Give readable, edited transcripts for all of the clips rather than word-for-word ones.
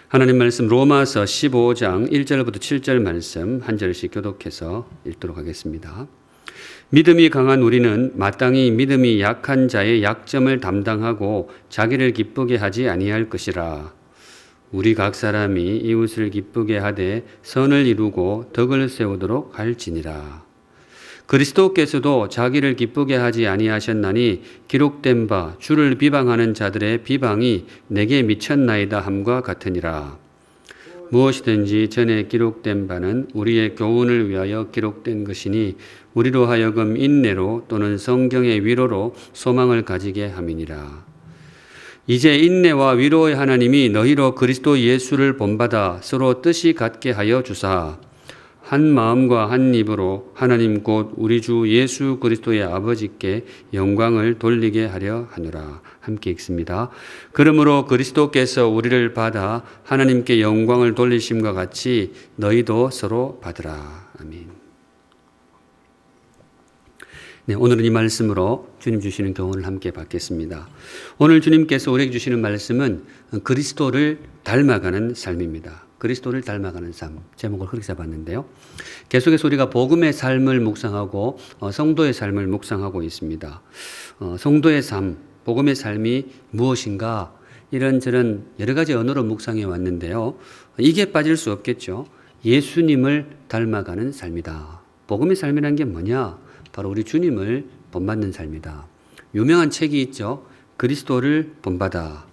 하나님 말씀 로마서 15장 1절부터 7절 말씀 한 절씩 교독해서 읽도록 하겠습니다. 믿음이 강한 우리는 마땅히 믿음이 약한 자의 약점을 담당하고 자기를 기쁘게 하지 아니할 것이라. 우리 각 사람이 이웃을 기쁘게 하되 선을 이루고 덕을 세우도록 할지니라. 그리스도께서도 자기를 기쁘게 하지 아니하셨나니 기록된 바 주를 비방하는 자들의 비방이 내게 미쳤나이다 함과 같으니라. 무엇이든지 전에 기록된 바는 우리의 교훈을 위하여 기록된 것이니 우리로 하여금 인내로 또는 성경의 위로로 소망을 가지게 함이니라. 이제 인내와 위로의 하나님이 너희로 그리스도 예수를 본받아 서로 뜻이 같게 하여 주사 한 마음과 한 입으로 하나님 곧 우리 주 예수 그리스도의 아버지께 영광을 돌리게 하려 하노라. 함께 읽습니다. 그러므로 그리스도께서 우리를 받아 하나님께 영광을 돌리심과 같이 너희도 서로 받으라. 아멘. 네, 오늘은 이 말씀으로 주님 주시는 교훈을 함께 받겠습니다. 오늘 주님께서 우리에게 주시는 말씀은 그리스도를 닮아가는 삶입니다. 그리스도를 닮아가는 삶, 제목을 그렇게 잡았는데요. 계속해서 우리가 복음의 삶을 묵상하고 성도의 삶을 묵상하고 있습니다. 성도의 삶, 복음의 삶이 무엇인가 이런저런 여러 가지 언어로 묵상해 왔는데요. 이게 빠질 수 없겠죠. 예수님을 닮아가는 삶이다. 복음의 삶이란 게 뭐냐? 바로 우리 주님을 본받는 삶이다. 유명한 책이 있죠. 그리스도를 본받아.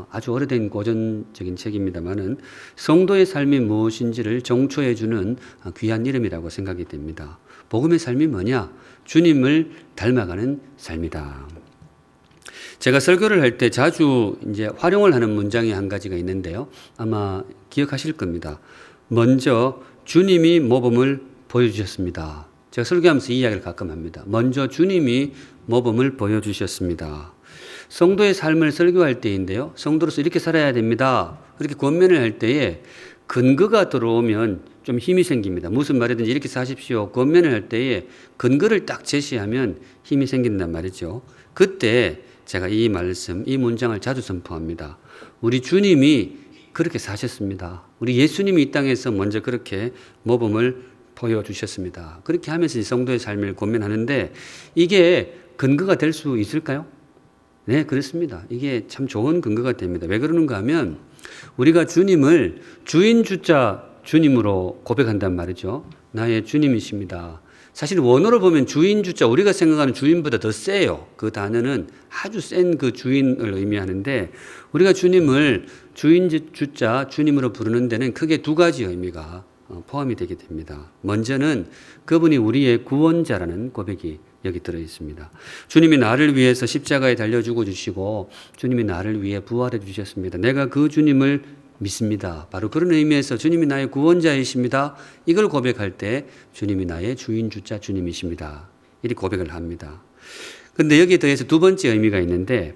아주 오래된 고전적인 책입니다만은 성도의 삶이 무엇인지를 정초해 주는 귀한 이름이라고 생각이 됩니다. 복음의 삶이 뭐냐? 주님을 닮아가는 삶이다. 제가 설교를 할 때 자주 이제 활용을 하는 문장이 한 가지가 있는데요. 아마 기억하실 겁니다. 먼저 주님이 모범을 보여주셨습니다. 제가 설교하면서 이 이야기를 가끔 합니다. 먼저 주님이 모범을 보여주셨습니다. 성도의 삶을 설교할 때인데요. 성도로서 이렇게 살아야 됩니다. 그렇게 권면을 할 때에 근거가 들어오면 좀 힘이 생깁니다. 무슨 말이든지 이렇게 사십시오. 권면을 할 때에 근거를 딱 제시하면 힘이 생긴단 말이죠. 그때 제가 이 말씀, 이 문장을 자주 선포합니다. 우리 주님이 그렇게 사셨습니다. 우리 예수님이 이 땅에서 먼저 그렇게 모범을 보여주셨습니다. 그렇게 하면서 성도의 삶을 권면하는데 이게 근거가 될 수 있을까요? 네, 그렇습니다. 이게 참 좋은 근거가 됩니다. 왜 그러는가 하면 우리가 주님을 주인 주자 주님으로 고백한단 말이죠. 나의 주님이십니다. 사실 원어로 보면 주인 주자, 우리가 생각하는 주인보다 더 세요. 그 단어는 아주 센 그 주인을 의미하는데 우리가 주님을 주인 주자 주님으로 부르는 데는 크게 두 가지 의미가 포함이 되게 됩니다. 먼저는 그분이 우리의 구원자라는 고백이 여기 들어 있습니다. 주님이 나를 위해서 십자가에 달려 죽어주시고 주님이 나를 위해 부활해 주셨습니다. 내가 그 주님을 믿습니다. 바로 그런 의미에서 주님이 나의 구원자이십니다. 이걸 고백할 때 주님이 나의 주인 주자 주님이십니다. 이렇게 고백을 합니다. 그런데 여기에 더해서 두 번째 의미가 있는데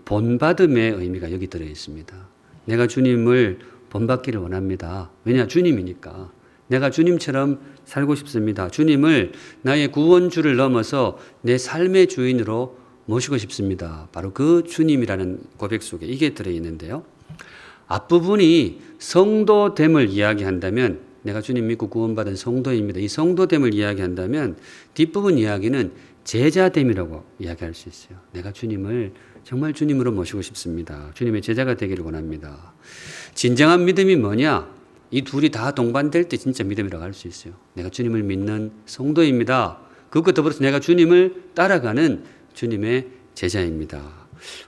본받음의 의미가 여기 들어 있습니다. 내가 주님을 본받기를 원합니다. 왜냐? 주님이니까. 내가 주님처럼 살고 싶습니다. 주님을 나의 구원주를 넘어서 내 삶의 주인으로 모시고 싶습니다. 바로 그 주님이라는 고백 속에 이게 들어있는데요. 앞부분이 성도됨을 이야기한다면 내가 주님 믿고 구원받은 성도입니다. 이 성도됨을 이야기한다면 뒷부분 이야기는 제자됨이라고 이야기할 수 있어요. 내가 주님을 정말 주님으로 모시고 싶습니다. 주님의 제자가 되기를 원합니다. 진정한 믿음이 뭐냐? 이 둘이 다 동반될 때 진짜 믿음이라고 할 수 있어요. 내가 주님을 믿는 성도입니다. 그것과 더불어서 내가 주님을 따라가는 주님의 제자입니다.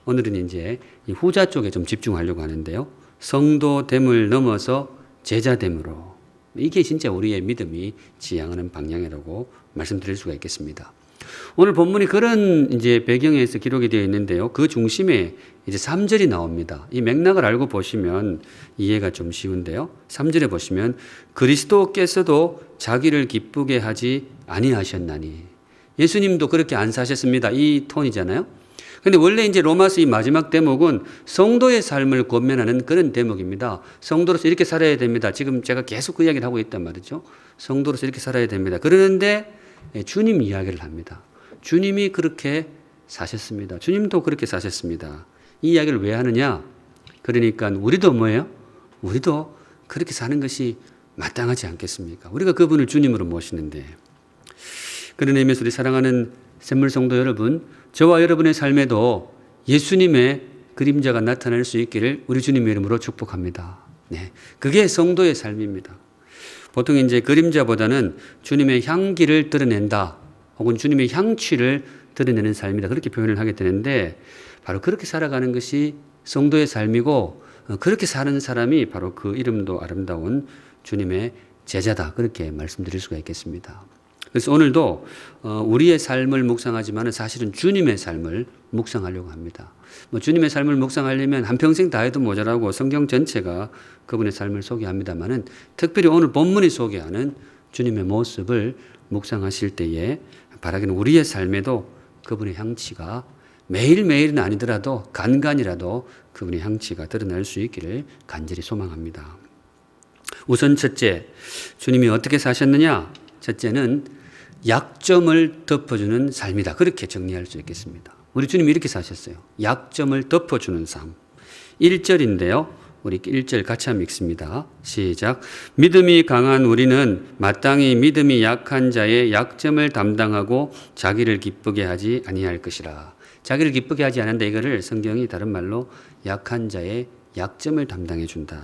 오늘은 이제 이 후자 쪽에 좀 집중하려고 하는데요. 성도됨을 넘어서 제자됨으로. 이게 진짜 우리의 믿음이 지향하는 방향이라고 말씀드릴 수가 있겠습니다. 오늘 본문이 그런 이제 배경에서 기록이 되어 있는데요. 그 중심에 이제 3절이 나옵니다. 이 맥락을 알고 보시면 이해가 좀 쉬운데요. 3절에 보시면 그리스도께서도 자기를 기쁘게 하지 아니하셨나니. 예수님도 그렇게 안 사셨습니다. 이 톤이잖아요. 근데 원래 이제 로마서 이 마지막 대목은 성도의 삶을 권면하는 그런 대목입니다. 성도로서 이렇게 살아야 됩니다. 지금 제가 계속 그 이야기를 하고 있단 말이죠. 성도로서 이렇게 살아야 됩니다. 그러는데 주님 이야기를 합니다. 주님이 그렇게 사셨습니다. 주님도 그렇게 사셨습니다. 이 이야기를 왜 하느냐? 그러니까 우리도 뭐예요? 우리도 그렇게 사는 것이 마땅하지 않겠습니까? 우리가 그분을 주님으로 모시는데. 그런 의미에서 우리 사랑하는 샘물 성도 여러분, 저와 여러분의 삶에도 예수님의 그림자가 나타날 수 있기를 우리 주님의 이름으로 축복합니다. 네, 그게 성도의 삶입니다. 보통 이제 그림자보다는 주님의 향기를 드러낸다, 혹은 주님의 향취를 드러내는 삶이다, 그렇게 표현을 하게 되는데, 바로 그렇게 살아가는 것이 성도의 삶이고, 그렇게 사는 사람이 바로 그 이름도 아름다운 주님의 제자다, 그렇게 말씀드릴 수가 있겠습니다. 그래서 오늘도 우리의 삶을 묵상하지만 사실은 주님의 삶을 묵상하려고 합니다. 주님의 삶을 묵상하려면 한평생 다 해도 모자라고 성경 전체가 그분의 삶을 소개합니다만은, 특별히 오늘 본문이 소개하는 주님의 모습을 묵상하실 때에 바라기는 우리의 삶에도 그분의 향취가 매일매일은 아니더라도 간간이라도 그분의 향취가 드러날 수 있기를 간절히 소망합니다. 우선 첫째, 주님이 어떻게 사셨느냐? 첫째는 약점을 덮어주는 삶이다, 그렇게 정리할 수 있겠습니다. 우리 주님이 이렇게 사셨어요. 약점을 덮어주는 삶. 1절인데요. 우리 1절 같이 한번 읽습니다. 시작. 믿음이 강한 우리는 마땅히 믿음이 약한 자의 약점을 담당하고 자기를 기쁘게 하지 아니할 것이라. 자기를 기쁘게 하지 않는데, 이거를 성경이 다른 말로 약한 자의 약점을 담당해 준다.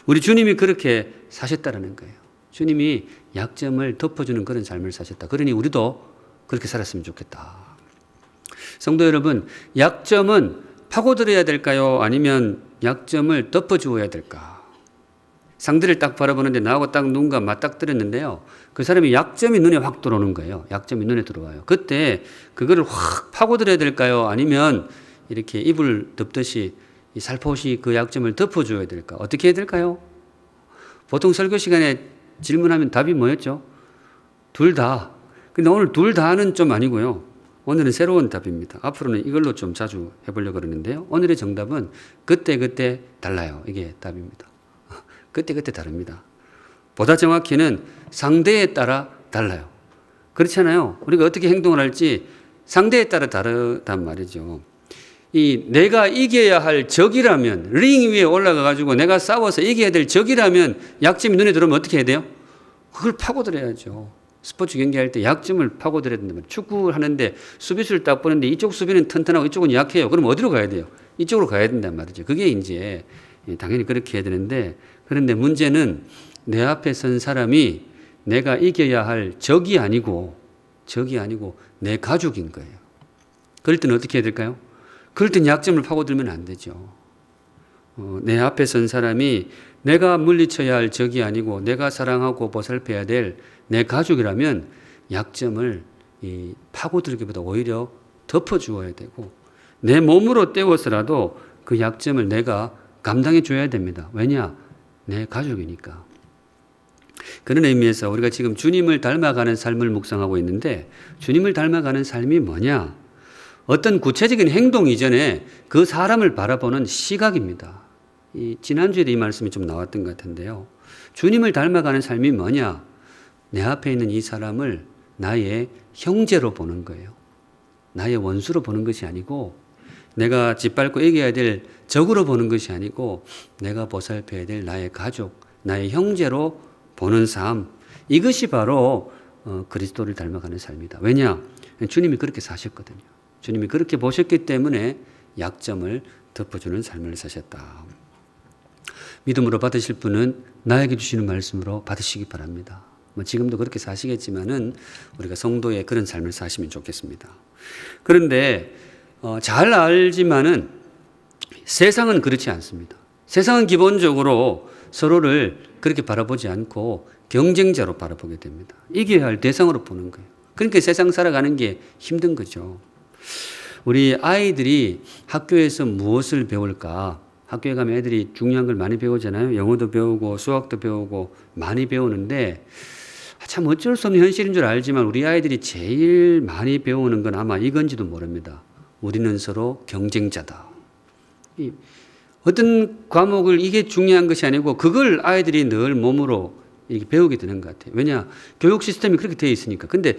우리 주님이 그렇게 사셨다라는 거예요. 주님이 약점을 덮어주는 그런 삶을 사셨다. 그러니 우리도 그렇게 살았으면 좋겠다. 성도 여러분, 약점은 파고들어야 될까요? 아니면 약점을 덮어주어야 될까? 상대를 딱 바라보는데 나하고 딱 눈과 맞닥뜨렸는데요, 그 사람이 약점이 눈에 확 들어오는 거예요. 약점이 눈에 들어와요. 그때 그거를 확 파고들어야 될까요? 아니면 이렇게 이불 덮듯이 살포시 그 약점을 덮어줘야 될까? 어떻게 해야 될까요? 보통 설교 시간에 질문하면 답이 뭐였죠? 둘 다. 근데 오늘 둘 다는 좀 아니고요. 오늘은 새로운 답입니다. 앞으로는 이걸로 좀 자주 해보려고 그러는데요. 오늘의 정답은 그때그때 달라요. 이게 답입니다. 그때그때 다릅니다. 보다 정확히는 상대에 따라 달라요. 그렇잖아요. 우리가 어떻게 행동을 할지 상대에 따라 다르단 말이죠. 내가 이겨야 할 적이라면, 링 위에 올라가 가지고 내가 싸워서 이겨야 될 적이라면 약점이 눈에 들어오면 어떻게 해야 돼요? 그걸 파고들어야죠. 스포츠 경기할 때 약점을 파고들어야 된다면, 축구를 하는데 수비수를 딱 보는데 이쪽 수비는 튼튼하고 이쪽은 약해요. 그럼 어디로 가야 돼요? 이쪽으로 가야 된단 말이죠. 그게 이제 당연히 그렇게 해야 되는데, 그런데 문제는 내 앞에 선 사람이 내가 이겨야 할 적이 아니고 내 가족인 거예요. 그럴 때는 어떻게 해야 될까요? 그럴 땐 약점을 파고들면 안 되죠. 내 앞에 선 사람이 내가 물리쳐야 할 적이 아니고 내가 사랑하고 보살펴야 될 내 가족이라면 약점을 파고들기보다 오히려 덮어주어야 되고, 내 몸으로 때워서라도 그 약점을 내가 감당해 줘야 됩니다. 왜냐? 내 가족이니까. 그런 의미에서 우리가 지금 주님을 닮아가는 삶을 묵상하고 있는데, 주님을 닮아가는 삶이 뭐냐? 어떤 구체적인 행동 이전에 그 사람을 바라보는 시각입니다. 지난주에도 이 말씀이 좀 나왔던 것 같은데요. 주님을 닮아가는 삶이 뭐냐? 내 앞에 있는 이 사람을 나의 형제로 보는 거예요. 나의 원수로 보는 것이 아니고, 내가 짓밟고 이겨야 될 적으로 보는 것이 아니고, 내가 보살펴야 될 나의 가족, 나의 형제로 보는 삶. 이것이 바로 그리스도를 닮아가는 삶이다. 왜냐? 주님이 그렇게 사셨거든요. 주님이 그렇게 보셨기 때문에 약점을 덮어주는 삶을 사셨다. 믿음으로 받으실 분은 나에게 주시는 말씀으로 받으시기 바랍니다. 지금도 그렇게 사시겠지만은 우리가 성도의 그런 삶을 사시면 좋겠습니다. 그런데 잘 알지만은 세상은 그렇지 않습니다. 세상은 기본적으로 서로를 그렇게 바라보지 않고 경쟁자로 바라보게 됩니다. 이겨야 할 대상으로 보는 거예요. 그러니까 세상 살아가는 게 힘든 거죠. 우리 아이들이 학교에서 무엇을 배울까? 학교에 가면 애들이 중요한 걸 많이 배우잖아요. 영어도 배우고 수학도 배우고 많이 배우는데, 참 어쩔 수 없는 현실인 줄 알지만 우리 아이들이 제일 많이 배우는 건 아마 이건지도 모릅니다. 우리는 서로 경쟁자다. 어떤 과목을 이게 중요한 것이 아니고 그걸 아이들이 늘 몸으로 이렇게 배우게 되는 것 같아요. 왜냐? 교육 시스템이 그렇게 되어 있으니까. 근데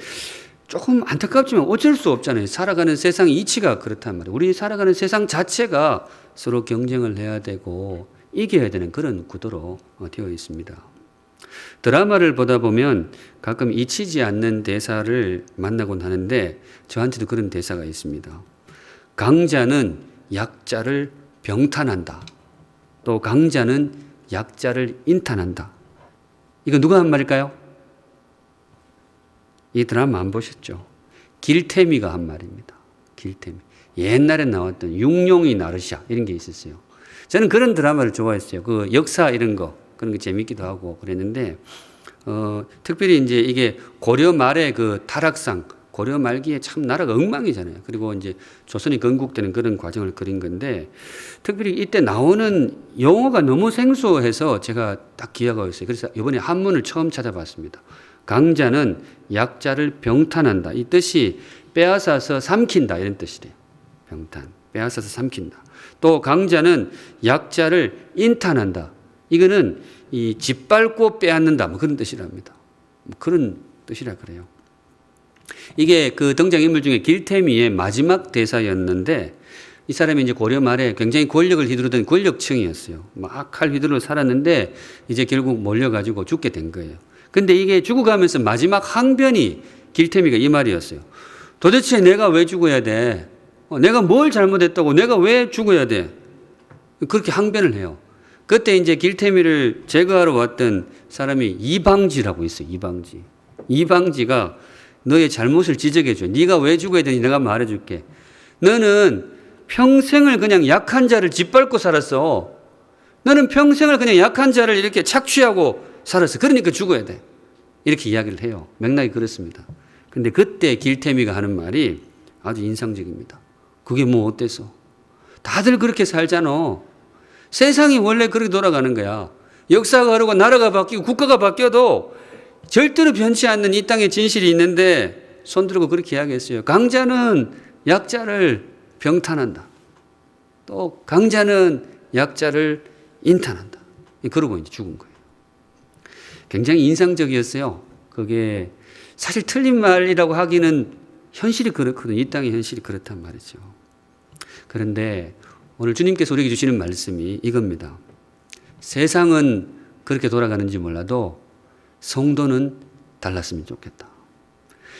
조금 안타깝지만 어쩔 수 없잖아요. 살아가는 세상 이치가 그렇단 말이에요. 우리 살아가는 세상 자체가 서로 경쟁을 해야 되고 이겨야 되는 그런 구도로 되어 있습니다. 드라마를 보다 보면 가끔 잊히지 않는 대사를 만나곤 하는데 저한테도 그런 대사가 있습니다. 강자는 약자를 병탄한다. 또 강자는 약자를 인탄한다. 이거 누가 한 말일까요? 이 드라마 안 보셨죠? 길태미가 한 말입니다. 길태미. 옛날에 나왔던 육룡이 나르샤 이런 게 있었어요. 저는 그런 드라마를 좋아했어요. 그 역사 이런 거 그런 게 재밌기도 하고 그랬는데 특별히 이제 이게 고려 말의 그 타락상 고려 말기에 참 나라가 엉망이잖아요. 그리고 이제 조선이 건국되는 그런 과정을 그린 건데 특별히 이때 나오는 용어가 너무 생소해서 제가 딱 기억하고 있어요. 그래서 이번에 한문을 처음 찾아봤습니다. 강자는 약자를 병탄한다. 이 뜻이 빼앗아서 삼킨다 이런 뜻이래요. 병탄, 빼앗아서 삼킨다. 또 강자는 약자를 인탄한다. 이거는 이 짓밟고 빼앗는다. 뭐 그런 뜻이랍니다. 뭐 그런 뜻이라 그래요. 이게 그 등장인물 중에 길태미의 마지막 대사였는데 이 사람이 이제 고려 말에 굉장히 권력을 휘두르던 권력층이었어요. 막 칼 휘두르고 살았는데 이제 결국 몰려가지고 죽게 된 거예요. 근데 이게 죽어가면서 마지막 항변이 길태미가 이 말이었어요. 도대체 내가 왜 죽어야 돼? 내가 뭘 잘못했다고 내가 왜 죽어야 돼? 그렇게 항변을 해요. 그때 이제 길태미를 제거하러 왔던 사람이 이방지라고 있어요. 이방지. 이방지가 너의 잘못을 지적해줘. 네가 왜 죽어야 되는지 내가 말해줄게. 너는 평생을 그냥 약한 자를 짓밟고 살았어. 너는 평생을 그냥 약한 자를 이렇게 착취하고 살았어. 그러니까 죽어야 돼. 이렇게 이야기를 해요. 맥락이 그렇습니다. 근데 그때 길태미가 하는 말이 아주 인상적입니다. 그게 뭐 어때서? 다들 그렇게 살잖아. 세상이 원래 그렇게 돌아가는 거야. 역사가 흐르고 나라가 바뀌고 국가가 바뀌어도 절대로 변치 않는 이 땅의 진실이 있는데 손들고 그렇게 이야기했어요. 강자는 약자를 병탄한다. 또 강자는 약자를 인탄한다. 그러고 이제 죽은 거예요. 굉장히 인상적이었어요. 그게 사실 틀린 말이라고 하기는 현실이 그렇거든요. 이 땅의 현실이 그렇단 말이죠. 그런데 오늘 주님께서 우리에게 주시는 말씀이 이겁니다. 세상은 그렇게 돌아가는지 몰라도 성도는 달랐으면 좋겠다.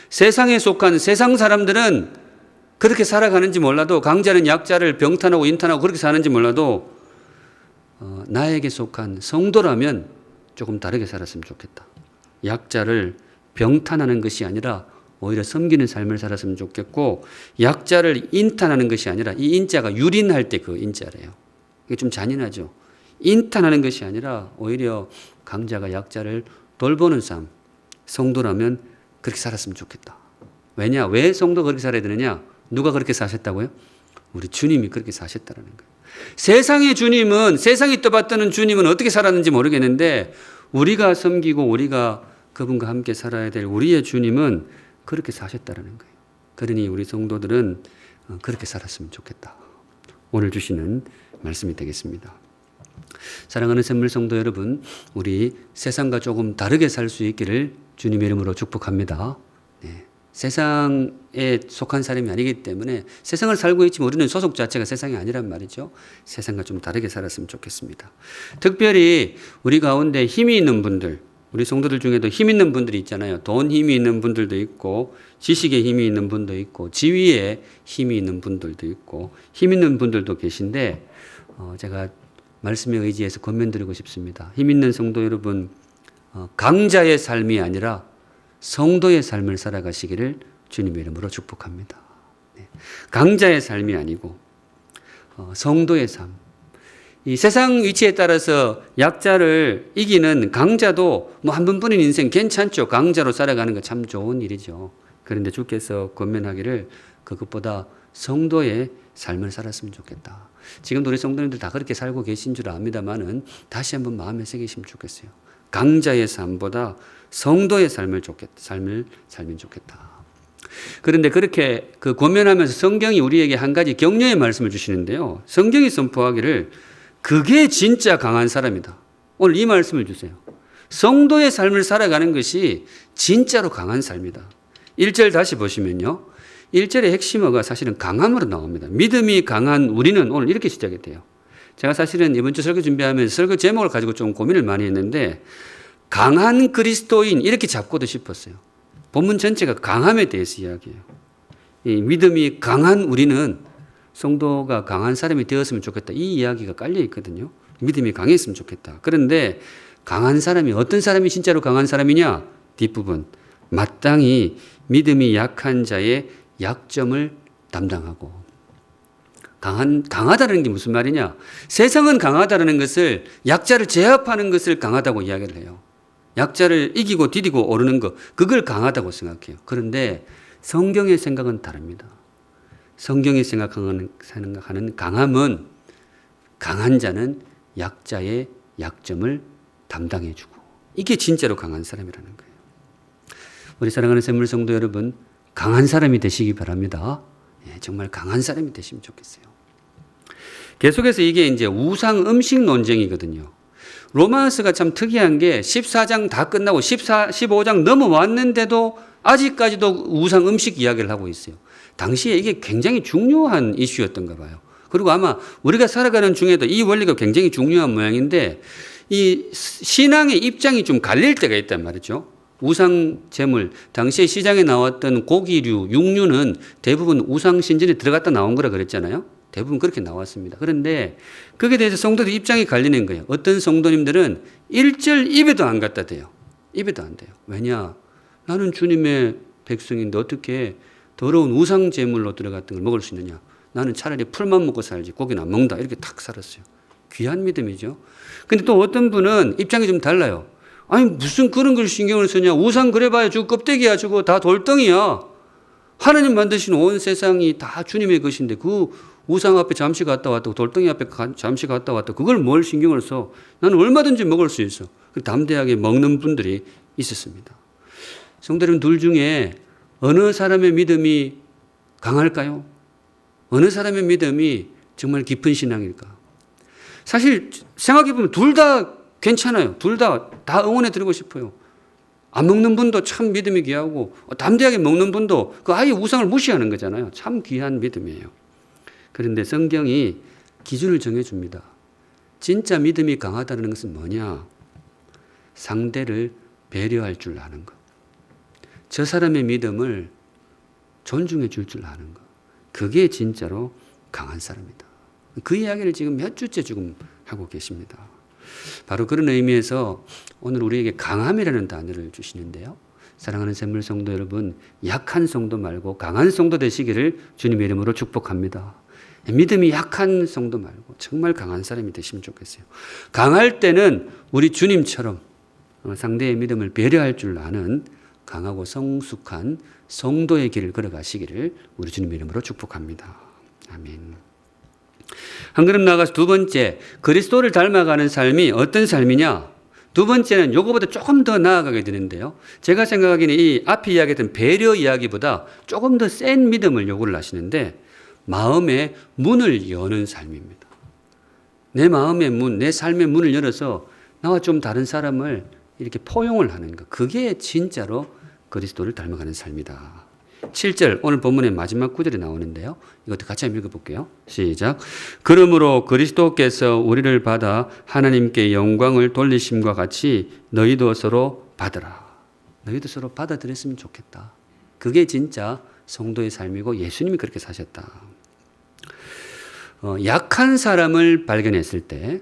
세상에 속한 세상 사람들은 그렇게 살아가는지 몰라도 강자는 약자를 병탄하고 인탄하고 그렇게 사는지 몰라도 나에게 속한 성도라면 조금 다르게 살았으면 좋겠다. 약자를 병탄하는 것이 아니라 오히려 섬기는 삶을 살았으면 좋겠고 약자를 인탄하는 것이 아니라 이 인자가 유린할 때 그 인자래요. 이게 좀 잔인하죠. 인탄하는 것이 아니라 오히려 강자가 약자를 돌보는 삶. 성도라면 그렇게 살았으면 좋겠다. 왜냐? 왜 성도가 그렇게 살아야 되느냐? 누가 그렇게 사셨다고요? 우리 주님이 그렇게 사셨다는 거예요. 세상의 주님은 세상이 떠받드는 주님은 어떻게 살았는지 모르겠는데 우리가 섬기고 우리가 그분과 함께 살아야 될 우리의 주님은 그렇게 사셨다는 거예요. 그러니 우리 성도들은 그렇게 살았으면 좋겠다. 오늘 주시는 말씀이 되겠습니다. 사랑하는 샘물 성도 여러분, 우리 세상과 조금 다르게 살 수 있기를 주님의 이름으로 축복합니다. 네. 세상에 속한 사람이 아니기 때문에 세상을 살고 있지만 우리는 소속 자체가 세상이 아니란 말이죠. 세상과 좀 다르게 살았으면 좋겠습니다. 특별히 우리 가운데 힘이 있는 분들, 우리 성도들 중에도 힘 있는 분들이 있잖아요. 돈 힘이 있는 분들도 있고 지식에 힘이 있는 분도 있고 지위에 힘이 있는 분들도 있고 힘 있는 분들도 계신데 제가 말씀에 의지해서 권면드리고 싶습니다. 힘 있는 성도 여러분, 강자의 삶이 아니라 성도의 삶을 살아가시기를 주님의 이름으로 축복합니다. 강자의 삶이 아니고 성도의 삶. 이 세상 위치에 따라서 약자를 이기는 강자도 뭐 한 번뿐인 인생 괜찮죠. 강자로 살아가는 거 참 좋은 일이죠. 그런데 주께서 권면하기를 그것보다 성도의 삶을 살았으면 좋겠다. 지금도 우리 성도님들 다 그렇게 살고 계신 줄 압니다만은 다시 한번 마음에 새기시면 좋겠어요. 강자의 삶보다 성도의 삶을 살면 좋겠다. 그런데 그렇게 그 권면하면서 성경이 우리에게 한 가지 격려의 말씀을 주시는데요. 성경이 선포하기를 그게 진짜 강한 사람이다. 오늘 이 말씀을 주세요. 성도의 삶을 살아가는 것이 진짜로 강한 삶이다. 1절 다시 보시면요. 1절의 핵심어가 사실은 강함으로 나옵니다. 믿음이 강한 우리는 오늘 이렇게 시작이 돼요. 제가 사실은 이번 주 설교 준비하면서 설교 제목을 가지고 좀 고민을 많이 했는데 강한 그리스도인 이렇게 잡고도 싶었어요. 본문 전체가 강함에 대해서 이야기해요. 이 믿음이 강한 우리는 성도가 강한 사람이 되었으면 좋겠다. 이 이야기가 깔려 있거든요. 믿음이 강했으면 좋겠다. 그런데 강한 사람이 어떤 사람이 진짜로 강한 사람이냐? 뒷부분. 마땅히 믿음이 약한 자의 약점을 담당하고. 강하다는 게 무슨 말이냐? 세상은 강하다는 것을 약자를 제압하는 것을 강하다고 이야기를 해요. 약자를 이기고 디디고 오르는 것, 그걸 강하다고 생각해요. 그런데 성경의 생각은 다릅니다. 성경이 생각하는 강함은 강한 자는 약자의 약점을 담당해주고 이게 진짜로 강한 사람이라는 거예요. 우리 사랑하는 샘물 성도 여러분, 강한 사람이 되시기 바랍니다. 예, 정말 강한 사람이 되시면 좋겠어요. 계속해서 이게 이제 우상 음식 논쟁이거든요. 로마서가 참 특이한 게 14장 다 끝나고 15장 넘어왔는데도 아직까지도 우상 음식 이야기를 하고 있어요. 당시에 이게 굉장히 중요한 이슈였던가 봐요. 그리고 아마 우리가 살아가는 중에도 이 원리가 굉장히 중요한 모양인데 이 신앙의 입장이 좀 갈릴 때가 있단 말이죠. 우상 제물, 당시에 시장에 나왔던 고기류, 육류는 대부분 우상 신전에 들어갔다 나온 거라 그랬잖아요. 대부분 그렇게 나왔습니다. 그런데 거기에 대해서 성도들 입장이 갈리는 거예요. 어떤 성도님들은 1절 입에도 안 갖다 대요. 입에도 안 돼요. 왜냐? 나는 주님의 백성인데 어떻게 더러운 우상 제물로 들어갔던 걸 먹을 수 있느냐? 나는 차라리 풀만 먹고 살지 고기는 안 먹는다. 이렇게 탁 살았어요. 귀한 믿음이죠. 근데 또 어떤 분은 입장이 좀 달라요. 아니 무슨 그런 걸 신경을 쓰냐. 우상 그래봐야 저거 껍데기야. 저거 다 돌덩이야. 하나님 만드신 온 세상이 다 주님의 것인데 그 우상 앞에 잠시 갔다 왔다 돌덩이 앞에 잠시 갔다 왔다 그걸 뭘 신경을 써. 나는 얼마든지 먹을 수 있어. 담대하게 먹는 분들이 있었습니다. 성도 여러분, 둘 중에 어느 사람의 믿음이 강할까요? 어느 사람의 믿음이 정말 깊은 신앙일까? 사실 생각해보면 둘 다 괜찮아요. 둘 다 응원해 드리고 싶어요. 안 먹는 분도 참 믿음이 귀하고 담대하게 먹는 분도 그 아예 우상을 무시하는 거잖아요. 참 귀한 믿음이에요. 그런데 성경이 기준을 정해줍니다. 진짜 믿음이 강하다는 것은 뭐냐? 상대를 배려할 줄 아는 것. 저 사람의 믿음을 존중해 줄 아는 것. 그게 진짜로 강한 사람이다. 그 이야기를 지금 몇 주째 지금 하고 계십니다. 바로 그런 의미에서 오늘 우리에게 강함이라는 단어를 주시는데요. 사랑하는 샘물 성도 여러분, 약한 성도 말고 강한 성도 되시기를 주님의 이름으로 축복합니다. 믿음이 약한 성도 말고 정말 강한 사람이 되시면 좋겠어요. 강할 때는 우리 주님처럼 상대의 믿음을 배려할 줄 아는 강하고 성숙한 성도의 길을 걸어가시기를 우리 주님의 이름으로 축복합니다. 아멘. 한 걸음 나아가서 두 번째, 그리스도를 닮아가는 삶이 어떤 삶이냐? 두 번째는 요거보다 조금 더 나아가게 되는데요. 제가 생각하기에는 이 앞에 이야기했던 배려 이야기보다 조금 더 센 믿음을 요구를 하시는데 마음의 문을 여는 삶입니다. 내 마음의 문, 내 삶의 문을 열어서 나와 좀 다른 사람을 이렇게 포용을 하는 것. 그게 진짜로 그리스도를 닮아가는 삶이다. 7절 오늘 본문의 마지막 구절이 나오는데요. 이것도 같이 한번 읽어볼게요. 시작. 그러므로 그리스도께서 우리를 받아 하나님께 영광을 돌리심과 같이 너희도 서로 받으라. 너희도 서로 받아들였으면 좋겠다. 그게 진짜 성도의 삶이고 예수님이 그렇게 사셨다. 약한 사람을 발견했을 때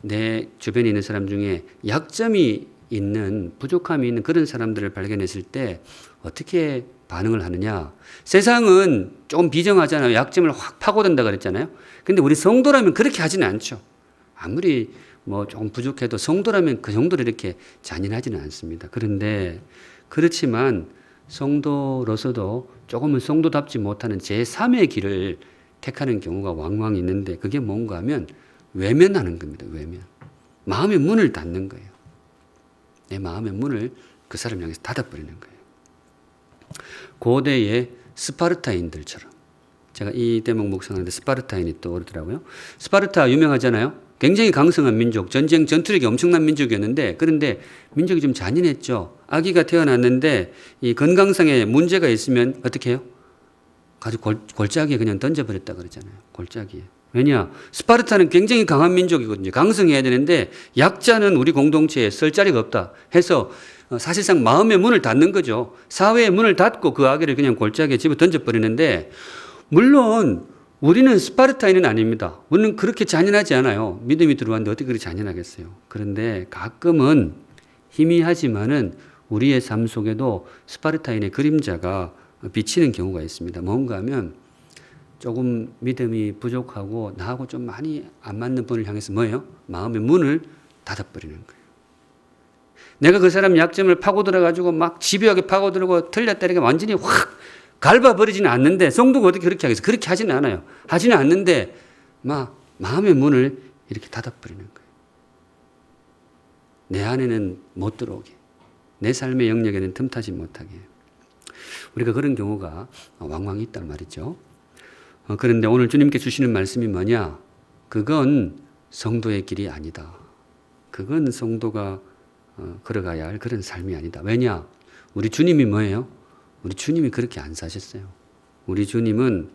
내 주변에 있는 사람 중에 약점이 있는 부족함이 있는 그런 사람들을 발견했을 때 어떻게 반응을 하느냐. 세상은 조금 비정하잖아요. 약점을 확 파고든다 그랬잖아요. 근데 우리 성도라면 그렇게 하지는 않죠. 아무리 뭐 조금 부족해도 성도라면 그 정도로 이렇게 잔인하지는 않습니다. 그런데 그렇지만 성도로서도 조금은 성도답지 못하는 제3의 길을 택하는 경우가 왕왕 있는데 그게 뭔가 하면 외면하는 겁니다. 외면. 마음의 문을 닫는 거예요. 내 마음의 문을 그 사람 향해서 닫아버리는 거예요. 고대의 스파르타인들처럼. 제가 이 대목 묵상하는데 스파르타인이 떠오르더라고요. 스파르타 유명하잖아요. 굉장히 강성한 민족, 전쟁 전투력이 엄청난 민족이었는데 그런데 민족이 좀 잔인했죠. 아기가 태어났는데 이 건강상에 문제가 있으면 어떻게 해요? 가지고 골짜기에 그냥 던져버렸다 그러잖아요. 골짜기에. 왜냐? 스파르타는 굉장히 강한 민족이거든요. 강성해야 되는데 약자는 우리 공동체에 설 자리가 없다 해서 사실상 마음의 문을 닫는 거죠. 사회의 문을 닫고 그 아기를 그냥 골짜기에 집어 던져버리는데, 물론 우리는 스파르타인은 아닙니다. 우리는 그렇게 잔인하지 않아요. 믿음이 들어왔는데 어떻게 그렇게 잔인하겠어요. 그런데 가끔은 희미하지만은 우리의 삶 속에도 스파르타인의 그림자가 비치는 경우가 있습니다. 뭔가 하면 조금 믿음이 부족하고 나하고 좀 많이 안 맞는 분을 향해서 뭐예요? 마음의 문을 닫아버리는 거예요. 내가 그 사람 약점을 파고들어가지고 막 집요하게 파고들고 틀렸다니까 완전히 확 갈아버리지는 않는데, 성도가 어떻게 그렇게 하겠어요? 그렇게 하지는 않아요. 하지는 않는데 막 마음의 문을 이렇게 닫아버리는 거예요. 내 안에는 못 들어오게, 내 삶의 영역에는 틈타지 못하게. 우리가 그런 경우가 왕왕 있단 말이죠. 그런데 오늘 주님께 주시는 말씀이 뭐냐? 그건 성도의 길이 아니다. 그건 성도가 걸어가야 할 그런 삶이 아니다. 왜냐? 우리 주님이 뭐예요? 우리 주님이 그렇게 안 사셨어요. 우리 주님은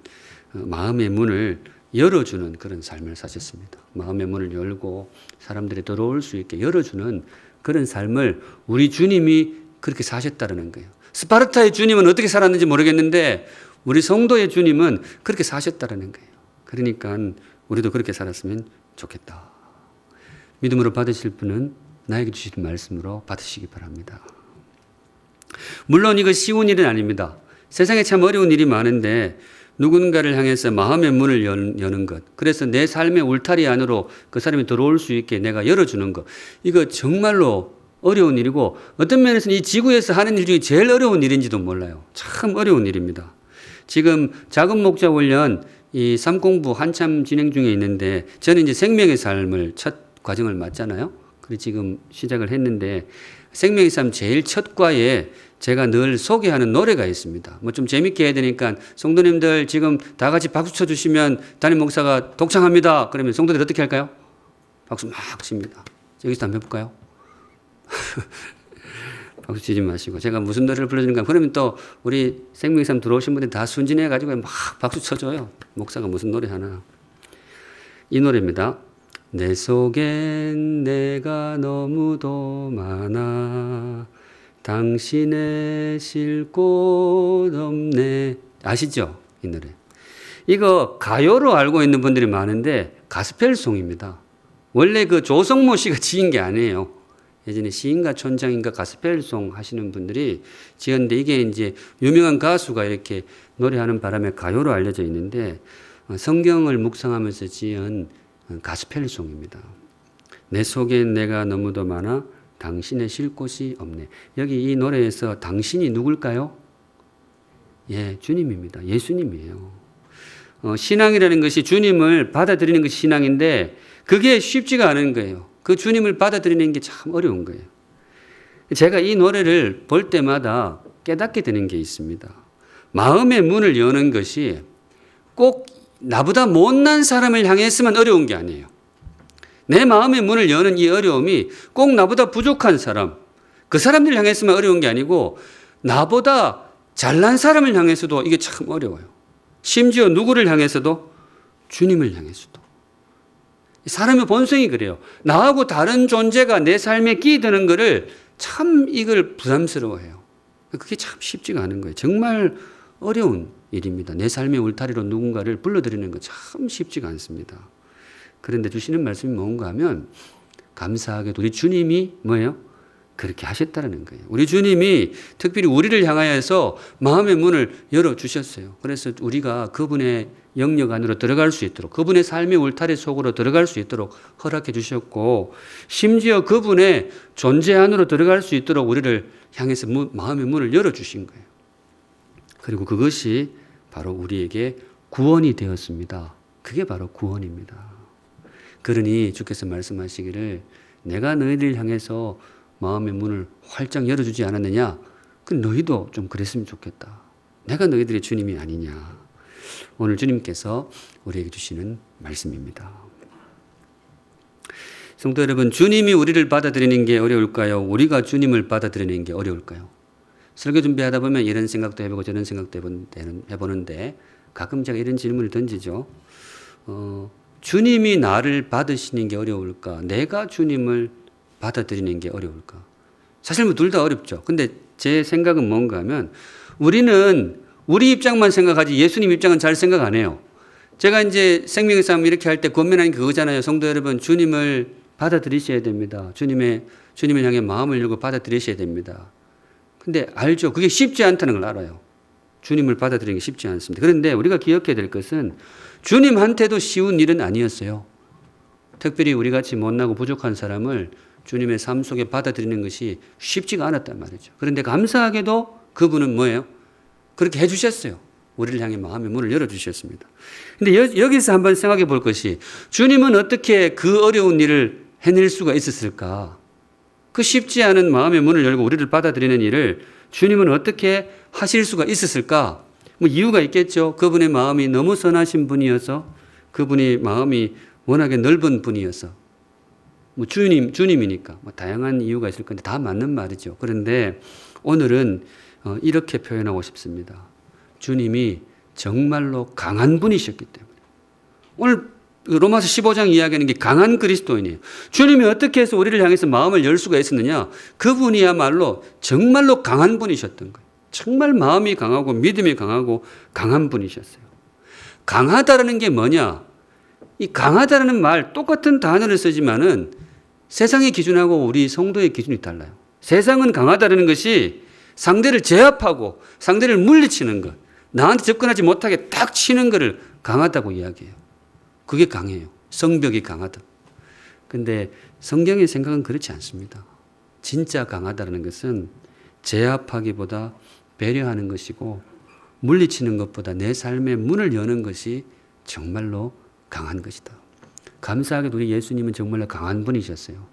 마음의 문을 열어주는 그런 삶을 사셨습니다. 마음의 문을 열고 사람들이 들어올 수 있게 열어주는 그런 삶을 우리 주님이 그렇게 사셨다는 거예요. 스파르타의 주님은 어떻게 살았는지 모르겠는데 우리 성도의 주님은 그렇게 사셨다는 거예요. 그러니까 우리도 그렇게 살았으면 좋겠다. 믿음으로 받으실 분은 나에게 주신 말씀으로 받으시기 바랍니다. 물론 이거 쉬운 일은 아닙니다. 세상에 참 어려운 일이 많은데 누군가를 향해서 마음의 문을 여는 것, 그래서 내 삶의 울타리 안으로 그 사람이 들어올 수 있게 내가 열어주는 것, 이거 정말로 어려운 일이고 어떤 면에서는 이 지구에서 하는 일 중에 제일 어려운 일인지도 몰라요. 참 어려운 일입니다. 지금 작은 목자 훈련 이 3공부 한참 진행 중에 있는데 저는 이제 생명의 삶을 첫 과정을 맞잖아요. 그래서 지금 시작을 했는데 생명의 삶 제일 첫 과에 제가 늘 소개하는 노래가 있습니다. 뭐 좀 재밌게 해야 되니까 성도님들 지금 다 같이 박수 쳐주시면 담임 목사가 독창합니다. 그러면 성도들 어떻게 할까요? 박수 막 칩니다. 여기서 한번 해볼까요? 박수 치지 마시고 제가 무슨 노래를 불러주는가 그러면 또 우리 생명의 삶 들어오신 분들 다 순진해가지고 막 박수 쳐줘요. 목사가 무슨 노래 하나. 이 노래입니다. 내 속엔 내가 너무도 많아 당신의 쉴 곳 없네. 아시죠? 이 노래. 이거 가요로 알고 있는 분들이 많은데 가스펠송입니다. 원래 그 조성모 씨가 지은 게 아니에요. 예전에 시인가 촌장인가 가스펠송 하시는 분들이 지었는데 이게 이제 유명한 가수가 이렇게 노래하는 바람에 가요로 알려져 있는데 성경을 묵상하면서 지은 가스펠송입니다. 내 속엔 내가 너무도 많아 당신의 쉴 곳이 없네. 여기 이 노래에서 당신이 누굴까요? 예, 주님입니다. 예수님이에요. 신앙이라는 것이 주님을 받아들이는 것이 신앙인데 그게 쉽지가 않은 거예요. 그 주님을 받아들이는 게 참 어려운 거예요. 제가 이 노래를 볼 때마다 깨닫게 되는 게 있습니다. 마음의 문을 여는 것이 꼭 나보다 못난 사람을 향해서만 어려운 게 아니에요. 내 마음의 문을 여는 이 어려움이 꼭 나보다 부족한 사람, 그 사람들 향해서만 어려운 게 아니고 나보다 잘난 사람을 향해서도 이게 참 어려워요. 심지어 누구를 향해서도 주님을 향해서도. 사람의 본성이 그래요. 나하고 다른 존재가 내 삶에 끼드는 거를 참 이걸 부담스러워해요. 그게 참 쉽지가 않은 거예요. 정말 어려운 일입니다. 내 삶의 울타리로 누군가를 불러들이는 거 참 쉽지가 않습니다. 그런데 주시는 말씀이 뭔가 하면 감사하게도 우리 주님이 뭐예요? 그렇게 하셨다는 거예요. 우리 주님이 특별히 우리를 향하여서 마음의 문을 열어주셨어요. 그래서 우리가 그분의 영역 안으로 들어갈 수 있도록 그분의 삶의 울타리 속으로 들어갈 수 있도록 허락해 주셨고 심지어 그분의 존재 안으로 들어갈 수 있도록 우리를 향해서 마음의 문을 열어주신 거예요. 그리고 그것이 바로 우리에게 구원이 되었습니다. 그게 바로 구원입니다. 그러니 주께서 말씀하시기를 내가 너희를 향해서 마음의 문을 활짝 열어주지 않았느냐? 그 너희도 좀 그랬으면 좋겠다. 내가 너희들의 주님이 아니냐? 오늘 주님께서 우리에게 주시는 말씀입니다. 성도 여러분, 주님이 우리를 받아들이는 게 어려울까요? 우리가 주님을 받아들이는 게 어려울까요? 설교 준비하다 보면 이런 생각도 해보고 저런 생각도 해보는데 가끔 제가 이런 질문을 던지죠. 주님이 나를 받으시는 게 어려울까? 내가 주님을 받아들이는 게 어려울까? 사실 뭐 둘 다 어렵죠. 근데 제 생각은 뭔가 하면 우리는 우리 입장만 생각하지 예수님 입장은 잘 생각 안 해요. 제가 이제 생명의 싸움 이렇게 할 때 권면하는 게 그거잖아요. 성도 여러분, 주님을 받아들이셔야 됩니다. 주님을 향해 마음을 열고 받아들이셔야 됩니다. 근데 알죠. 그게 쉽지 않다는 걸 알아요. 주님을 받아들이는 게 쉽지 않습니다. 그런데 우리가 기억해야 될 것은 주님한테도 쉬운 일은 아니었어요. 특별히 우리 같이 못나고 부족한 사람을 주님의 삶 속에 받아들이는 것이 쉽지가 않았단 말이죠. 그런데 감사하게도 그분은 뭐예요? 그렇게 해주셨어요. 우리를 향해 마음의 문을 열어주셨습니다. 근데 여기서 한번 생각해 볼 것이 주님은 어떻게 그 어려운 일을 해낼 수가 있었을까? 그 쉽지 않은 마음의 문을 열고 우리를 받아들이는 일을 주님은 어떻게 하실 수가 있었을까? 뭐 이유가 있겠죠. 그분의 마음이 너무 선하신 분이어서, 그분의 마음이 워낙에 넓은 분이어서, 뭐 주님이니까 뭐 다양한 이유가 있을 건데 다 맞는 말이죠. 그런데 오늘은 이렇게 표현하고 싶습니다. 주님이 정말로 강한 분이셨기 때문에. 오늘 로마서 15장 이야기하는 게 강한 그리스도인이에요. 주님이 어떻게 해서 우리를 향해서 마음을 열 수가 있었느냐? 그분이야말로 정말로 강한 분이셨던 거예요. 정말 마음이 강하고 믿음이 강하고 강한 분이셨어요. 강하다라는 게 뭐냐? 이 강하다라는 말 똑같은 단어를 쓰지만은 세상의 기준하고 우리 성도의 기준이 달라요. 세상은 강하다라는 것이 상대를 제압하고 상대를 물리치는 것, 나한테 접근하지 못하게 딱 치는 것을 강하다고 이야기해요. 그게 강해요. 성벽이 강하다. 근데 성경의 생각은 그렇지 않습니다. 진짜 강하다는 것은 제압하기보다 배려하는 것이고 물리치는 것보다 내 삶의 문을 여는 것이 정말로 강한 것이다. 감사하게도 우리 예수님은 정말로 강한 분이셨어요.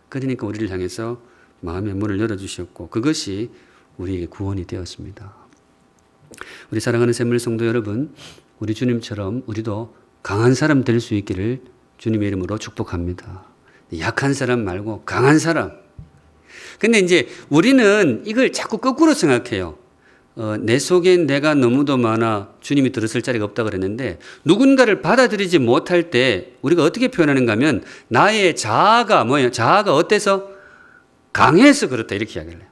그러니까 우리를 향해서 마음의 문을 열어주셨고 그것이 우리에게 구원이 되었습니다. 우리 사랑하는 샘물 성도 여러분, 우리 주님처럼 우리도 강한 사람 될 수 있기를 주님의 이름으로 축복합니다. 약한 사람 말고 강한 사람. 근데 이제 우리는 이걸 자꾸 거꾸로 생각해요. 내 속엔 내가 너무도 많아 주님이 들었을 자리가 없다 그랬는데 누군가를 받아들이지 못할 때 우리가 어떻게 표현하는가 하면 나의 자아가 뭐예요? 자아가 어때서? 강해서 그렇다 이렇게 이야기를 해요.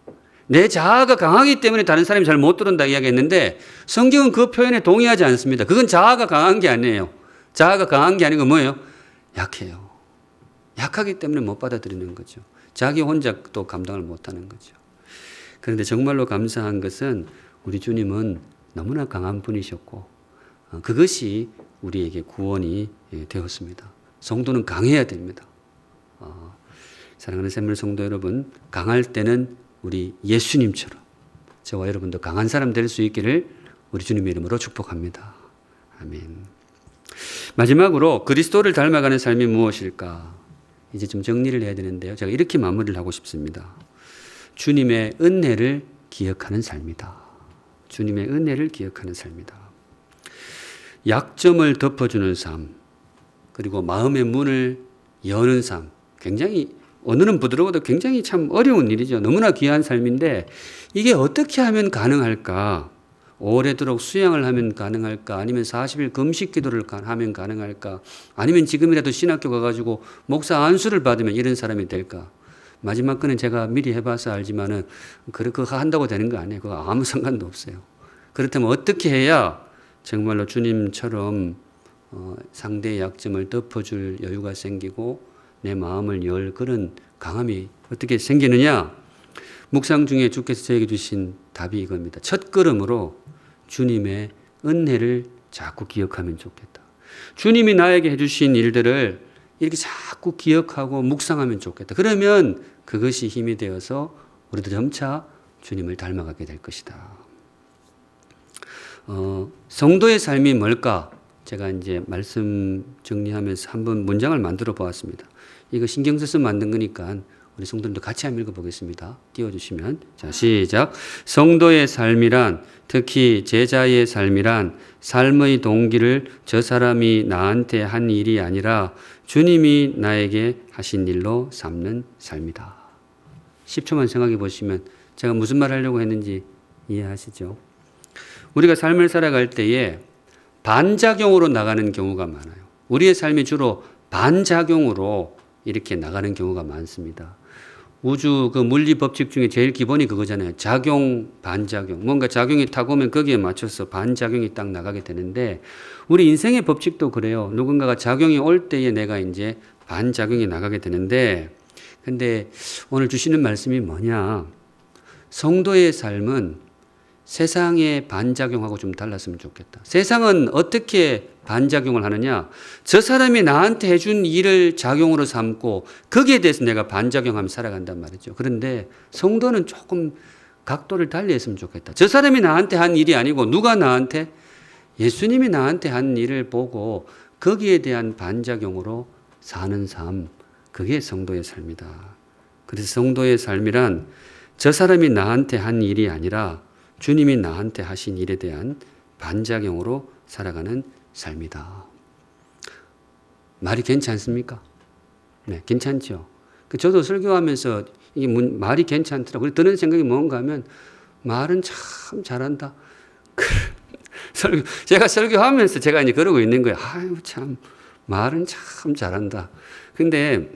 내 자아가 강하기 때문에 다른 사람이 잘 못 들어온다 이야기했는데 성경은 그 표현에 동의하지 않습니다. 그건 자아가 강한 게 아니에요. 자아가 강한 게 아니고 뭐예요? 약해요. 약하기 때문에 못 받아들이는 거죠. 자기 혼자 또 감당을 못하는 거죠. 그런데 정말로 감사한 것은 우리 주님은 너무나 강한 분이셨고 그것이 우리에게 구원이 되었습니다. 성도는 강해야 됩니다. 사랑하는 샘물 성도 여러분, 강할 때는 우리 예수님처럼 저와 여러분도 강한 사람 될 수 있기를 우리 주님의 이름으로 축복합니다. 아멘. 마지막으로 그리스도를 닮아가는 삶이 무엇일까? 이제 좀 정리를 해야 되는데요. 제가 이렇게 마무리를 하고 싶습니다. 주님의 은혜를 기억하는 삶이다. 주님의 은혜를 기억하는 삶이다. 약점을 덮어주는 삶, 그리고 마음의 문을 여는 삶, 굉장히 오늘은 부드러워도 굉장히 참 어려운 일이죠. 너무나 귀한 삶인데 이게 어떻게 하면 가능할까? 오래도록 수양을 하면 가능할까? 아니면 40일 금식 기도를 하면 가능할까? 아니면 지금이라도 신학교 가가지고 목사 안수를 받으면 이런 사람이 될까? 마지막 거는 제가 미리 해봐서 알지만은 그거 한다고 되는 거 아니에요. 그거 아무 상관도 없어요. 그렇다면 어떻게 해야 정말로 주님처럼 상대의 약점을 덮어줄 여유가 생기고 내 마음을 열 그런 강함이 어떻게 생기느냐? 묵상 중에 주께서 저에게 주신 답이 이겁니다. 첫 걸음으로 주님의 은혜를 자꾸 기억하면 좋겠다. 주님이 나에게 해주신 일들을 이렇게 자꾸 기억하고 묵상하면 좋겠다. 그러면 그것이 힘이 되어서 우리도 점차 주님을 닮아가게 될 것이다. 성도의 삶이 뭘까? 제가 이제 말씀 정리하면서 한번 문장을 만들어 보았습니다. 이거 신경 써서 만든 거니까 우리 성도님도 같이 한번 읽어보겠습니다. 띄워주시면. 자, 시작. 성도의 삶이란, 특히 제자의 삶이란 삶의 동기를 저 사람이 나한테 한 일이 아니라 주님이 나에게 하신 일로 삼는 삶이다. 10초만 생각해 보시면 제가 무슨 말 하려고 했는지 이해하시죠? 우리가 삶을 살아갈 때에 반작용으로 나가는 경우가 많아요. 우리의 삶이 주로 반작용으로 이렇게 나가는 경우가 많습니다. 우주 그 물리 법칙 중에 제일 기본이 그거잖아요. 작용, 반작용. 뭔가 작용이 타고 오면 거기에 맞춰서 반작용이 딱 나가게 되는데 우리 인생의 법칙도 그래요. 누군가가 작용이 올 때에 내가 이제 반작용이 나가게 되는데 근데 오늘 주시는 말씀이 뭐냐? 성도의 삶은 세상의 반작용하고 좀 달랐으면 좋겠다. 세상은 어떻게 반작용을 하느냐? 저 사람이 나한테 해준 일을 작용으로 삼고 거기에 대해서 내가 반작용하며 살아간단 말이죠. 그런데 성도는 조금 각도를 달리 했으면 좋겠다. 저 사람이 나한테 한 일이 아니고 누가 나한테? 예수님이 나한테 한 일을 보고 거기에 대한 반작용으로 사는 삶, 그게 성도의 삶이다. 그래서 성도의 삶이란 저 사람이 나한테 한 일이 아니라 주님이 나한테 하신 일에 대한 반작용으로 살아가는 삶이다. 말이 괜찮습니까? 네, 괜찮죠. 저도 설교하면서 이게 말이 괜찮더라고요. 드는 생각이 뭔가 하면 말은 참 잘한다. 제가 설교하면서 제가 이제 그러고 있는 거예요. 아유, 참, 말은 참 잘한다. 근데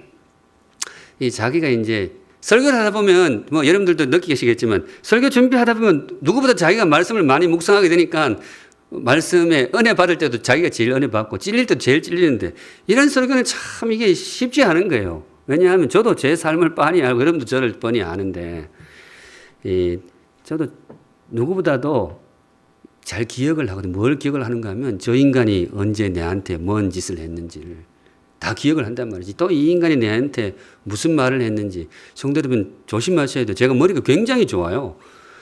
이 자기가 이제 설교를 하다 보면 뭐 여러분들도 느끼시겠지만 설교 준비하다 보면 누구보다 자기가 말씀을 많이 묵상하게 되니까 말씀에 은혜 받을 때도 자기가 제일 은혜 받고 찔릴 때도 제일 찔리는데 이런 설교는 참 이게 쉽지 않은 거예요. 왜냐하면 저도 제 삶을 뻔히 알고 여러분도 저를 뻔히 아는데 저도 누구보다도 잘 기억을 하거든요. 뭘 기억을 하는가 하면 저 인간이 언제 내한테 뭔 짓을 했는지를 다 기억을 한단 말이지. 또 이 인간이 내한테 무슨 말을 했는지. 성도 여러분 조심하셔야 돼요. 제가 머리가 굉장히 좋아요.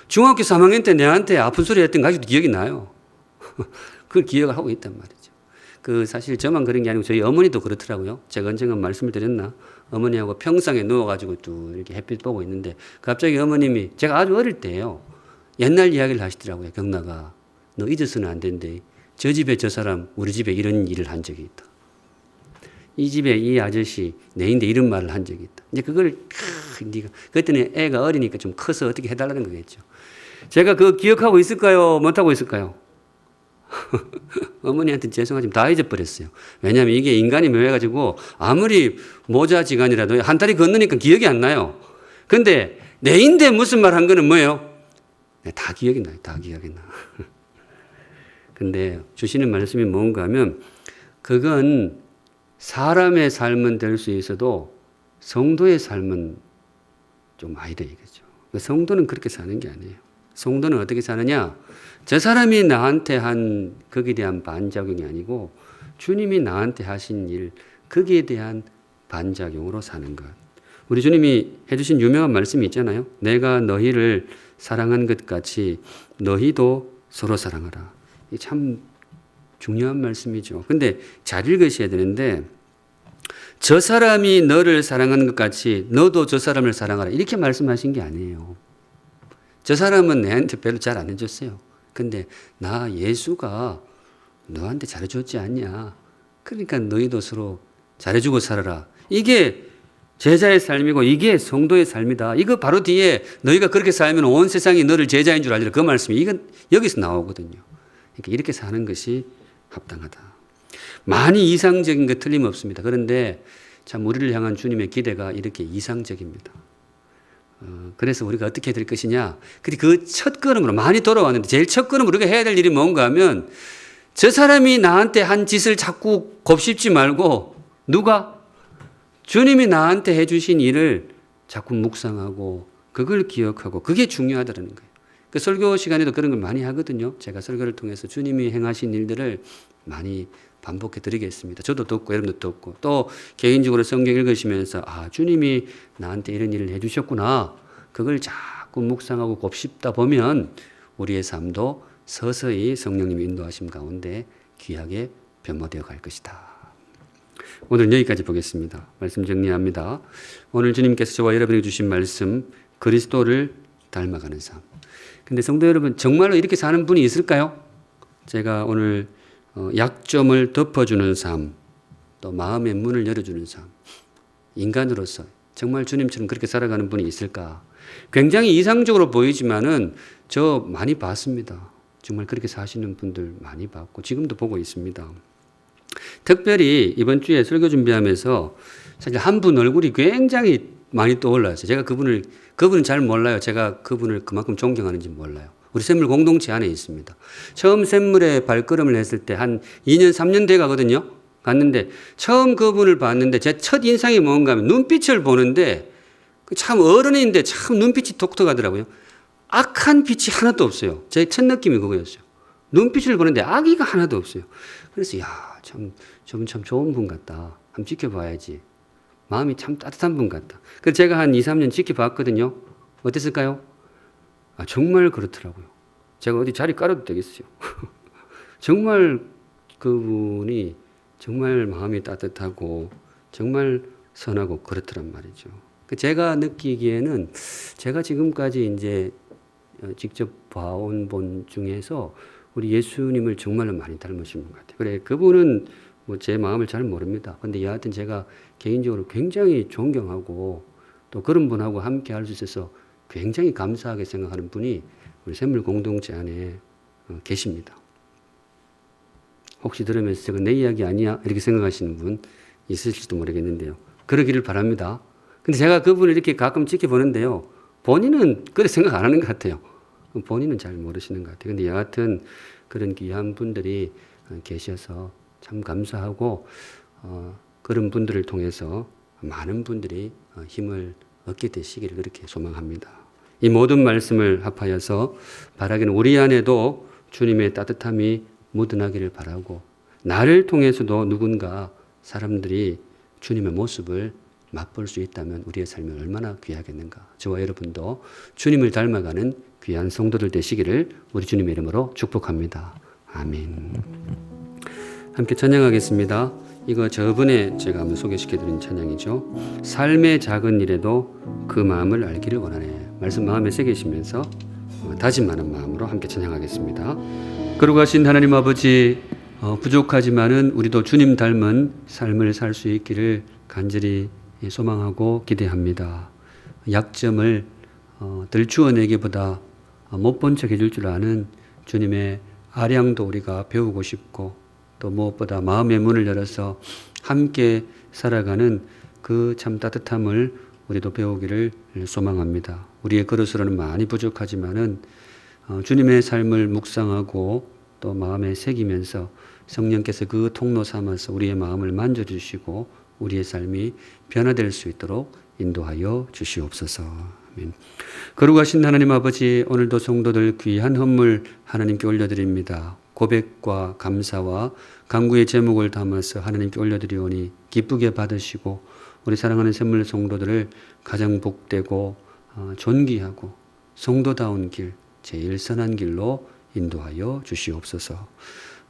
중학교 3학년 때 내한테 아픈 소리 했던 거 아직도 기억이 나요. 그걸 기억을 하고 있단 말이죠. 사실 저만 그런 게 아니고 저희 어머니도 그렇더라고요. 제가 언젠가 말씀을 드렸나? 어머니하고 평상에 누워가지고 또 이렇게 햇빛 보고 있는데 갑자기 어머님이 제가 아주 어릴 때예요. 옛날 이야기를 하시더라고요. 경나가 너 잊어서는 안 된대. 저 집에 저 사람 우리 집에 이런 일을 한 적이 있다. 이 집에 이 아저씨 내인데 이런 말을 한 적이 있다. 이제 그걸 네가 그때는 애가 어리니까 좀 커서 어떻게 해달라는 거겠죠. 제가 그거 기억하고 있을까요? 못하고 있을까요? 어머니한테 죄송하지만 다 잊어버렸어요. 왜냐하면 이게 인간이 묘해가지고 아무리 모자지간이라도 한 달이 건너니까 기억이 안 나요. 근데 내인데 무슨 말 한 거는 뭐예요? 다 기억이 나요. 다 기억이 나. 근데 주시는 말씀이 뭔가 하면 그건 사람의 삶은 될 수 있어도 성도의 삶은 좀 아니다 이거죠. 성도는 그렇게 사는 게 아니에요. 성도는 어떻게 사느냐? 저 사람이 나한테 한 거기에 대한 반작용이 아니고 주님이 나한테 하신 일 거기에 대한 반작용으로 사는 것. 우리 주님이 해주신 유명한 말씀이 있잖아요. 내가 너희를 사랑한 것 같이 너희도 서로 사랑하라. 이게 참 중요한 말씀이죠. 근데 잘 읽으셔야 되는데 저 사람이 너를 사랑하는 것 같이 너도 저 사람을 사랑하라. 이렇게 말씀하신 게 아니에요. 저 사람은 내한테 별로 잘 안 해줬어요. 근데 나 예수가 너한테 잘해줬지 않냐. 그러니까 너희도 서로 잘해주고 살아라. 이게 제자의 삶이고 이게 성도의 삶이다. 이거 바로 뒤에 너희가 그렇게 살면 온 세상이 너를 제자인 줄 알리라. 그 말씀이 이건 여기서 나오거든요. 그러니까 이렇게 사는 것이 합당하다. 많이 이상적인 것 틀림없습니다. 그런데 참 우리를 향한 주님의 기대가 이렇게 이상적입니다. 그래서 우리가 어떻게 될 것이냐. 근데 그 첫 걸음으로 많이 돌아왔는데 제일 첫 걸음으로 우리가 해야 될 일이 뭔가 하면 저 사람이 나한테 한 짓을 자꾸 곱씹지 말고 누가? 주님이 나한테 해주신 일을 자꾸 묵상하고 그걸 기억하고 그게 중요하다는 거예요. 그 설교 시간에도 그런 걸 많이 하거든요. 제가 설교를 통해서 주님이 행하신 일들을 많이 반복해 드리겠습니다. 저도 듣고 여러분도 듣고 또 개인적으로 성경 읽으시면서 아 주님이 나한테 이런 일을 해주셨구나. 그걸 자꾸 묵상하고 곱씹다 보면 우리의 삶도 서서히 성령님의 인도하심 가운데 귀하게 변모되어 갈 것이다. 오늘 여기까지 보겠습니다. 말씀 정리합니다. 오늘 주님께서 저와 여러분에게 주신 말씀 그리스도를 닮아가는 삶. 근데 성도 여러분 정말로 이렇게 사는 분이 있을까요? 제가 오늘 약점을 덮어주는 삶, 또 마음의 문을 열어주는 삶. 인간으로서 정말 주님처럼 그렇게 살아가는 분이 있을까? 굉장히 이상적으로 보이지만은 저 많이 봤습니다. 정말 그렇게 사시는 분들 많이 봤고 지금도 보고 있습니다. 특별히 이번 주에 설교 준비하면서 사실 한 분 얼굴이 굉장히 많이 떠올랐어요. 제가 그분은 잘 몰라요. 제가 그분을 그만큼 존경하는지 몰라요. 우리 샘물 공동체 안에 있습니다. 처음 샘물에 발걸음을 했을 때 한 2년, 3년 돼 가거든요. 갔는데 처음 그분을 봤는데 제 첫 인상이 뭔가 하면 눈빛을 보는데 참 어른인데 참 눈빛이 독특하더라고요. 악한 빛이 하나도 없어요. 제 첫 느낌이 그거였어요. 눈빛을 보는데 악의가 하나도 없어요. 그래서 저분 참 좋은 분 같다. 한번 지켜봐야지. 마음이 참 따뜻한 분 같다. 그래서 제가 한 2, 3년 지켜봤거든요. 어땠을까요? 정말 그렇더라고요. 제가 어디 자리 깔아도 되겠어요. 정말 그분이 정말 마음이 따뜻하고 정말 선하고 그렇더란 말이죠. 제가 느끼기에는 제가 지금까지 이제 직접 봐온 분 중에서 우리 예수님을 정말로 많이 닮으신 분 같아요. 그래, 그분은 뭐 제 마음을 잘 모릅니다. 근데 여하튼 제가 개인적으로 굉장히 존경하고 또 그런 분하고 함께 할 수 있어서 굉장히 감사하게 생각하는 분이 우리 샘물 공동체 안에 계십니다. 혹시 들으면서 제가 내 이야기 아니야? 이렇게 생각하시는 분 있으실지도 모르겠는데요. 그러기를 바랍니다. 근데 제가 그분을 이렇게 가끔 지켜보는데요. 본인은 그렇게 생각 안 하는 것 같아요. 본인은 잘 모르시는 것 같아요. 근데 여하튼 그런 귀한 분들이 계셔서 참 감사하고 그런 분들을 통해서 많은 분들이 힘을 얻게 되시기를 그렇게 소망합니다. 이 모든 말씀을 합하여서 바라기는 우리 안에도 주님의 따뜻함이 묻어나기를 바라고 나를 통해서도 누군가 사람들이 주님의 모습을 맛볼 수 있다면 우리의 삶이 얼마나 귀하겠는가. 저와 여러분도 주님을 닮아가는 귀한 성도들 되시기를 우리 주님의 이름으로 축복합니다. 아멘. 함께 찬양하겠습니다. 이거 저번에 제가 한번 소개시켜드린 찬양이죠. 삶의 작은 일에도 그 마음을 알기를 원하네. 말씀 마음에 새기시면서 다짐하는 마음으로 함께 찬양하겠습니다. 거룩하신 하나님 아버지, 부족하지만은 우리도 주님 닮은 삶을 살 수 있기를 간절히 소망하고 기대합니다. 약점을 들추어내기보다 못 본 척 해줄 줄 아는 주님의 아량도 우리가 배우고 싶고 또 무엇보다 마음의 문을 열어서 함께 살아가는 그 참 따뜻함을 우리도 배우기를 소망합니다. 우리의 그릇으로는 많이 부족하지만은 주님의 삶을 묵상하고 또 마음에 새기면서 성령께서 그 통로 삼아서 우리의 마음을 만져주시고 우리의 삶이 변화될 수 있도록 인도하여 주시옵소서. 아멘. 거룩하신 하나님 아버지, 오늘도 성도들 귀한 헌물 하나님께 올려드립니다. 고백과 감사와 간구의 제목을 담아서 하나님께 올려드리오니 기쁘게 받으시고 우리 사랑하는 샘물 성도들을 가장 복되고 존귀하고 성도다운 길, 제일 선한 길로 인도하여 주시옵소서.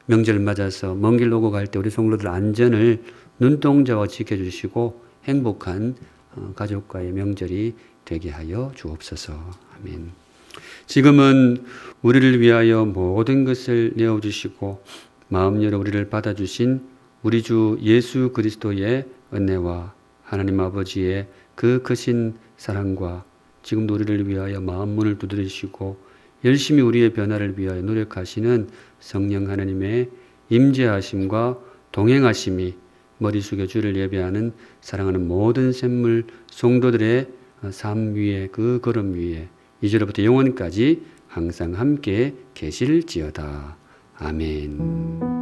명절 맞아서 먼 길 오고 갈 때 우리 성도들 안전을 눈동자와 지켜주시고 행복한 가족과의 명절이 되게 하여 주옵소서. 아멘. 지금은 우리를 위하여 모든 것을 내어주시고 마음 열어 우리를 받아주신 우리 주 예수 그리스도의 은혜와 하나님 아버지의 그 크신 사랑과 지금도 우리를 위하여 마음 문을 두드리시고 열심히 우리의 변화를 위하여 노력하시는 성령 하나님의 임재하심과 동행하심이 머리 숙여 주를 예배하는 사랑하는 모든 샘물 성도들의 삶 위에 그 걸음 위에 이제로부터 영원까지 항상 함께 계실지어다. 아멘.